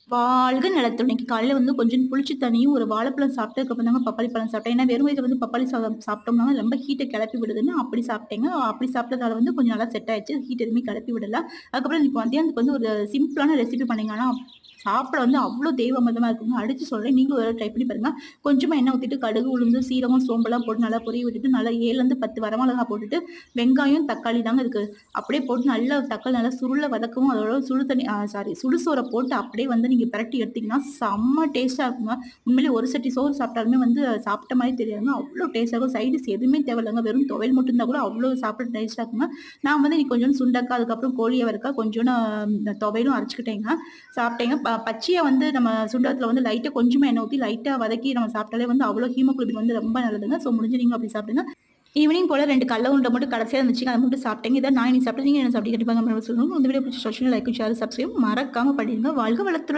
வாழ்க நலத்துடன். இன்னைக்கு காலையில வந்து கொஞ்சம் புளிச்ச தண்ணியும், ஒரு வாழைப்பழம் சாப்பிட்டதுக்கப்புறம் தாங்க பப்பாளி பழம் சாப்பிட்டேன். ஏன்னா வெறும் வயித்துல வந்து பப்பாளி சாதம் சாப்பிட்டோம்னா ரொம்ப ஹீட்ட கிளப்பி விடுதுன்னு அப்படி சாப்பிட்டேங்க. அப்படி சாப்பிட்டதால வந்து கொஞ்சம் நல்லா செட் ஆயிடுச்சு. ஹீட் எதுவுமே கிளப்பி விடல. அதுக்கப்புறம் இன்னைக்கு மத்தியானத்துக்கு வந்து ஒரு சிம்பிளான ரெசிபி பண்ணேங்க. ஆனா சாப்பிட வந்து அவ்ளோ தெய்வ இருக்குங்க. அடிச்சு சொல்றேன். நீங்களும் ஒரு தடவ ட்ரை பண்ணி பாருங்க. கொஞ்சமா எண்ணெய் ஊத்திட்டு கடுகு, உளுந்து, சீரகம், சோம்பெல்லாம் போட்டு நல்லா பொரிய விட்டுட்டு, நல்லா 7லருந்து 10 வரமிளகா போட்டுட்டு, வெங்காயம், தக்காளி தாங்க இதுக்கு. அப்படியே போட்டு நல்லா தக்காளி நல்லா சுருள வதக்கவும், அதோட சுடு தண்ணி சுடுசோற போட்டு அப்படியே வந்து நீங்க பிரட்டி எடுத்தீங்கன்னா, செம்ம டேஸ்ட்டா இருக்குங்க. உண்மையிலேயே ஒரு சட்டி சோறு சாப்பிட்டாலுமே வந்து சாப்பிட்ட மாரி தெரியாதுங்க. அவ்ளோ டேஸ்ட்டா இருக்கும். சைட் டிஷ் எதுவுமே தேவையில்லங்க. வெறும் துவையல் மட்டும் இருந்தா கூட அவ்ளோ சாப்பிட டேஸ்ட்டா இருக்குங்க. நான் வந்து இன்னைக்கு கொஞ்சோண்டு சுண்டக்காய், அதுக்கப்புறம் கோழி அவரைக்காய், கொஞ்சோண்டு துவையலும் அரைச்சுக்கிட்டேங்க. சாப்பிட்டேங்க. பச்சையா வந்து நம்ம சுண்டகத்துல வந்து லைட்டா கொஞ்சமா எண்ணெய் ஊத்தி லைட்டா வதக்கி நம்ம சாப்பிட்டாலே வந்து அவ்ளோ ஹீமோகுளோபின் வந்து ரொம்ப நல்லதுங்க. ஸோ முடிஞ்ச நீங்களும் அப்படி சாப்பிடுங்க. ஈவினிங் போல 2 கடல உருண்ட மட்டும் கடைசியா இருந்துச்சுங்க. அத மட்டும் சாப்பிட்டேங்க. இதான் நான் இன்னைக்கு சாப்பிட்டது. நீங்க என்ன சாப்பிட்டீங்க? கண்டிப்பா கமெண்ட்ல சொல்லுங்க. இந்த வீடியோ பிடிச்ச லைக், ஷேர், சப்ஸ்கிரைப் மறக்காம பண்ணிடுங்க. வாழ்க வளத்துடன்.